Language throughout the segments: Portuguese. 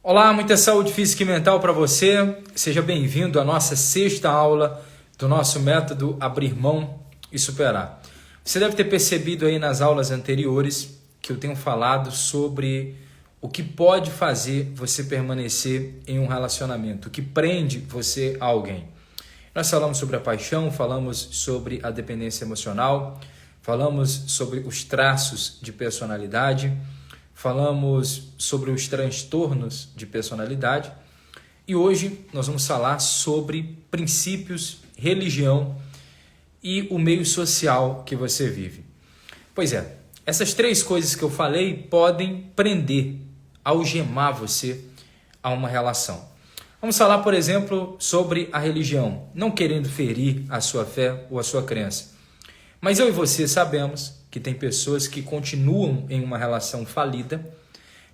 Olá, muita saúde física e mental para você. Seja bem-vindo à nossa sexta aula do nosso método Abrir Mão e Superar. Você deve ter percebido aí nas aulas anteriores que eu tenho falado sobre o que pode fazer você permanecer em um relacionamento, o que prende você a alguém. Nós falamos sobre a paixão, falamos sobre a dependência emocional, falamos sobre os traços de personalidade, falamos sobre os transtornos de personalidade e hoje nós vamos falar sobre princípios, religião e o meio social que você vive. Pois é, essas três coisas que eu falei podem prender, algemar você a uma relação. Vamos falar, por exemplo, sobre a religião, não querendo ferir a sua fé ou a sua crença. Mas eu e você sabemos que tem pessoas que continuam em uma relação falida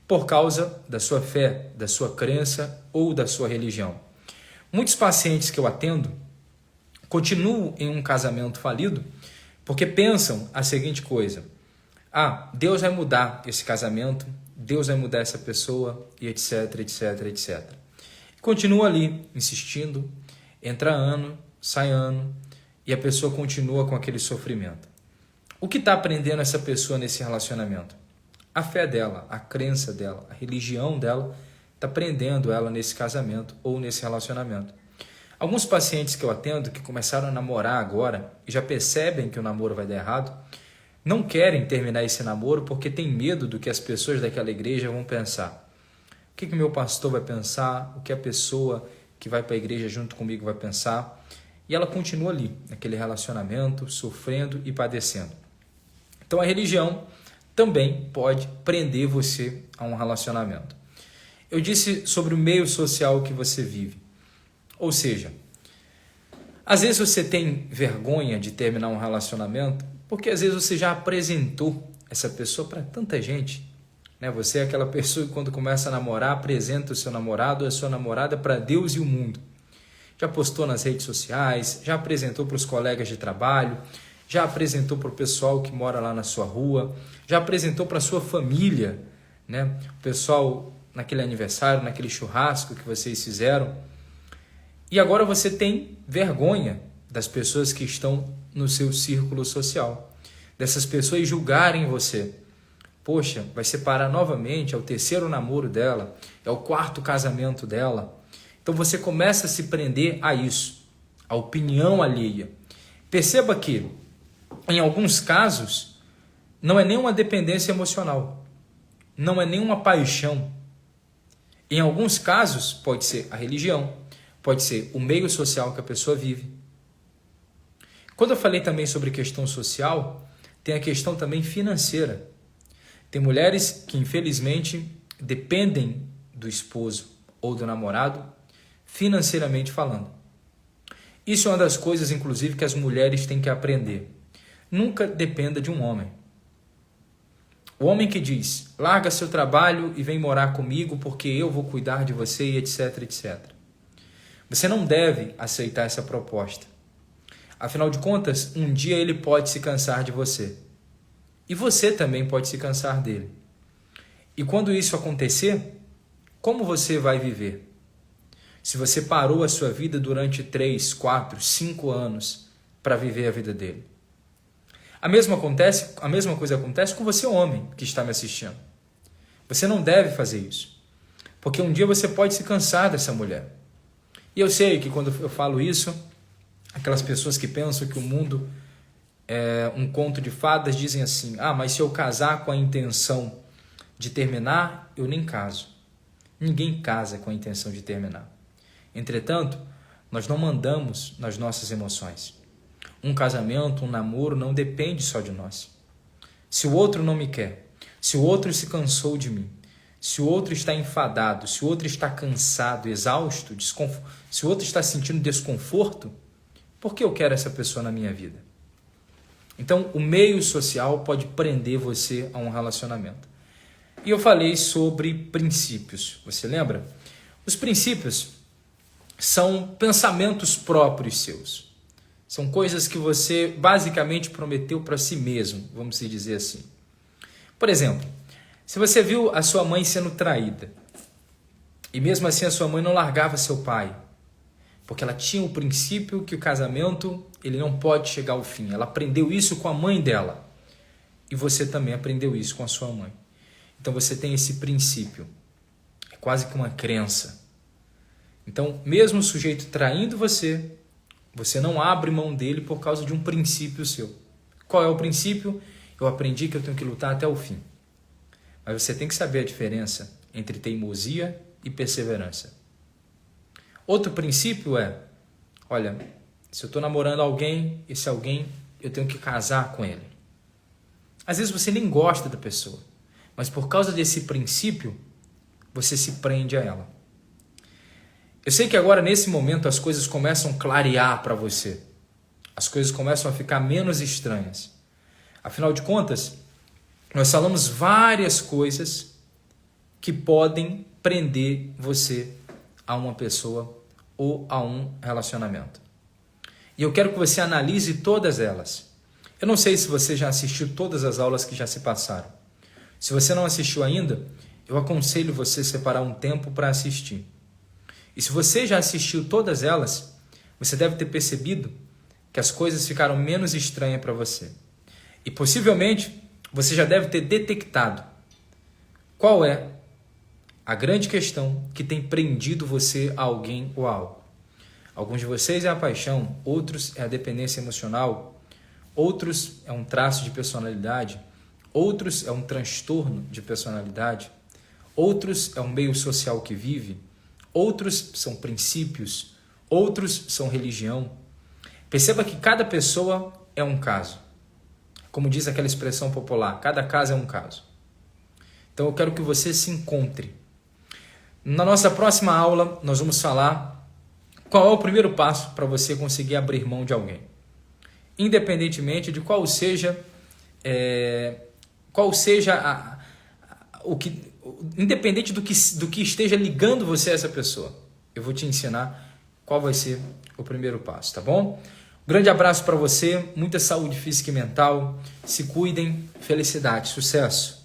por causa da sua fé, da sua crença ou da sua religião. Muitos pacientes que eu atendo continuam em um casamento falido porque pensam a seguinte coisa: Deus vai mudar esse casamento, Deus vai mudar essa pessoa e etc, etc, etc. Continua ali insistindo, entra ano, sai ano e a pessoa continua com aquele sofrimento. O que está prendendo essa pessoa nesse relacionamento? A fé dela, a crença dela, a religião dela está prendendo ela nesse casamento ou nesse relacionamento. Alguns pacientes que eu atendo que começaram a namorar agora e já percebem que o namoro vai dar errado, não querem terminar esse namoro porque tem medo do que as pessoas daquela igreja vão pensar. O que o meu pastor vai pensar? O que a pessoa que vai para a igreja junto comigo vai pensar? E ela continua ali, naquele relacionamento, sofrendo e padecendo. Então a religião também pode prender você a um relacionamento. Eu disse sobre o meio social que você vive. Ou seja, às vezes você tem vergonha de terminar um relacionamento porque às vezes você já apresentou essa pessoa para tanta gente. Você é aquela pessoa que quando começa a namorar, apresenta o seu namorado ou a sua namorada para Deus e o mundo. Já postou nas redes sociais, já apresentou para os colegas de trabalho, já apresentou para o pessoal que mora lá na sua rua, já apresentou para a sua família, o pessoal naquele aniversário, naquele churrasco que vocês fizeram. E agora você tem vergonha das pessoas que estão no seu círculo social, dessas pessoas julgarem você. Poxa, vai separar novamente, é o terceiro namoro dela, é o quarto casamento dela. Então você começa a se prender a isso, a opinião alheia. Perceba que, em alguns casos, não é nenhuma dependência emocional, não é nenhuma paixão. Em alguns casos, pode ser a religião, pode ser o meio social que a pessoa vive. Quando eu falei também sobre questão social, tem a questão também financeira. Tem mulheres que, infelizmente, dependem do esposo ou do namorado, financeiramente falando. Isso é uma das coisas, inclusive, que as mulheres têm que aprender. Nunca dependa de um homem. O homem que diz, larga seu trabalho e vem morar comigo porque eu vou cuidar de você e etc, etc. Você não deve aceitar essa proposta. Afinal de contas, um dia ele pode se cansar de você. E você também pode se cansar dele. E quando isso acontecer, como você vai viver? Se você parou a sua vida durante 3, 4, 5 anos para viver a vida dele. A mesma coisa acontece com você, homem, que está me assistindo. Você não deve fazer isso. Porque um dia você pode se cansar dessa mulher. E eu sei que quando eu falo isso, aquelas pessoas que pensam que o mundo é um conto de fadas dizem assim, mas se eu casar com a intenção de terminar, eu nem caso. Ninguém casa com a intenção de terminar. Entretanto, nós não mandamos nas nossas emoções. Um casamento, um namoro não depende só de nós. Se o outro não me quer, se o outro se cansou de mim, se o outro está enfadado, se o outro está cansado, exausto, se o outro está sentindo desconforto, por que eu quero essa pessoa na minha vida? Então, o meio social pode prender você a um relacionamento. E eu falei sobre princípios. Você lembra? Os princípios são pensamentos próprios seus. São coisas que você basicamente prometeu para si mesmo, vamos dizer assim. Por exemplo, se você viu a sua mãe sendo traída, E mesmo assim a sua mãe não largava seu pai, porque ela tinha o princípio que o casamento ele não pode chegar ao fim. Ela aprendeu isso com a mãe dela. E você também aprendeu isso com a sua mãe. Então você tem esse princípio. É quase que uma crença. Então, mesmo o sujeito traindo você, você não abre mão dele por causa de um princípio seu. Qual é o princípio? Eu aprendi que eu tenho que lutar até o fim. Mas você tem que saber a diferença entre teimosia e perseverança. Outro princípio é, olha, se eu estou namorando alguém, esse alguém, eu tenho que casar com ele. Às vezes você nem gosta da pessoa, mas por causa desse princípio, você se prende a ela. Eu sei que agora, nesse momento, as coisas começam a clarear para você. As coisas começam a ficar menos estranhas. Afinal de contas, nós falamos várias coisas que podem prender você a uma pessoa ou a um relacionamento. E eu quero que você analise todas elas. Eu não sei se você já assistiu todas as aulas que já se passaram. Se você não assistiu ainda, eu aconselho você a separar um tempo para assistir. E se você já assistiu todas elas, você deve ter percebido que as coisas ficaram menos estranhas para você. E possivelmente você já deve ter detectado qual é a grande questão que tem prendido você a alguém ou a algo. Alguns de vocês é a paixão, outros é a dependência emocional, outros é um traço de personalidade, outros é um transtorno de personalidade, outros é um meio social que vive, outros são princípios, outros são religião. Perceba que cada pessoa é um caso. Como diz aquela expressão popular, cada caso é um caso. Então eu quero que você se encontre. Na nossa próxima aula, nós vamos falar qual é o primeiro passo para você conseguir abrir mão de alguém. Independentemente de qual seja independente do que esteja ligando você a essa pessoa, eu vou te ensinar qual vai ser o primeiro passo, tá bom? Grande abraço para você, muita saúde física e mental, se cuidem, felicidade, sucesso!